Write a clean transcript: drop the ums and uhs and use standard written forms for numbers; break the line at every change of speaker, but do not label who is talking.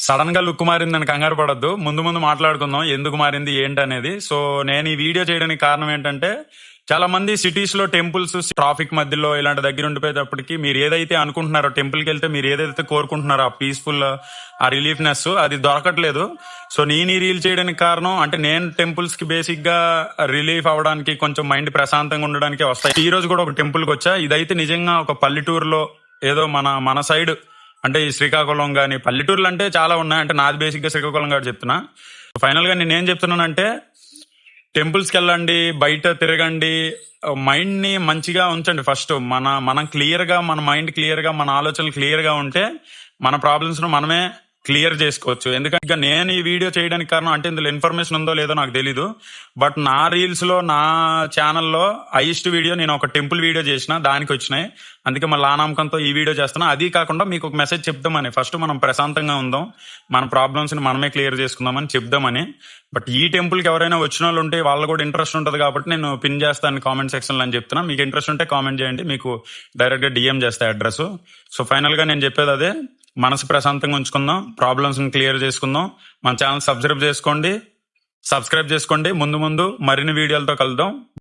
Sudden గా look మారిందని కంగారు పడద్దు. ముందు ముందు మాట్లాడుకుందాం ఎందుకు మారింది ఏంటి అనేది. సో నేను ఈ వీడియో చేయడానికి కారణం ఏంటంటే, చాలా మంది సిటీస్ లో టెంపుల్స్ ట్రాఫిక్ మధ్యలో ఇలాంటి దగ్గర ఉండిపోయేటప్పటికి మీరు ఏదైతే అనుకుంటున్నారో, టెంపుల్ కి వెళ్తే మీరు ఏదైతే కోరుకుంటున్నారో ఆ పీస్ఫుల్, ఆ రిలీఫ్నెస్ అది దొరకట్లేదు. సో నేను ఈ రీల్ చేయడానికి కారణం అంటే, నేను టెంపుల్స్ కి బేసిక్ గా రిలీఫ్ అవ్వడానికి, కొంచెం మైండ్ ప్రశాంతంగా ఉండడానికి వస్తాయి. ఈ రోజు కూడా ఒక టెంపుల్ కి వచ్చా. ఇదైతే నిజంగా ఒక పల్లెటూరులో ఏదో మన సైడ్ అంటే ఈ శ్రీకాకుళం గానీ, పల్లెటూర్లు అంటే చాలా ఉన్నాయి. అంటే నాది బేసిక్ గా శ్రీకాకుళం కాబట్టి చెప్తున్నా. ఫైనల్ గా నేనేం చెప్తున్నానంటే, టెంపుల్స్ కి వెళ్ళండి, బయట తిరగండి, మైండ్ ని మంచిగా ఉంచండి. ఫస్ట్ మనం క్లియర్ గా, మన మైండ్ క్లియర్ గా, మన ఆలోచనలు క్లియర్ గా ఉంటే మన ప్రాబ్లమ్స్ ను మనమే క్లియర్ చేసుకోవచ్చు. ఎందుకంటే నేను ఈ వీడియో చేయడానికి కారణం అంటే, ఇందులో ఇన్ఫర్మేషన్ ఉందో లేదో నాకు తెలీదు. బట్ నా రీల్స్ లో, నా ఛానల్లో హైయెస్ట్ వీడియో నేను ఒక టెంపుల్ వీడియో చేసిన, దానికి వచ్చినాయి. అందుకే మళ్ళీ ఆ నమ్మకంతో ఈ వీడియో చేస్తున్నా. అది కాకుండా మీకు ఒక మెసేజ్ చెప్దామని, ఫస్ట్ మనం ప్రశాంతంగా ఉందాం, మన ప్రాబ్లమ్స్ ని మనమే క్లియర్ చేసుకుందామని చెప్దామని. బట్ ఈ టెంపుల్ కి ఎవరైనా వచ్చిన వాళ్ళు ఉంటే వాళ్ళు కూడా ఇంట్రెస్ట్ ఉంటుంది కాబట్టి నేను పిన్ చేస్తాను కామెంట్ సెక్షన్ లో అని చెప్తున్నా. మీకు ఇంట్రెస్ట్ ఉంటే కామెంట్ చేయండి, మీకు డైరెక్ట్ గా డిఎం చేస్తా అడ్రస్. సో ఫైనల్ గా నేను చెప్పేది అదే, మనసు ప్రశాంతంగా ఉంచుకుందాం, ప్రాబ్లమ్స్ ని క్లియర్ చేసుకుందాం. మన ఛానల్ సబ్స్క్రైబ్ చేసుకోండి. ముందు ముందు మరిన్ని వీడియోలతో కలుద్దాం.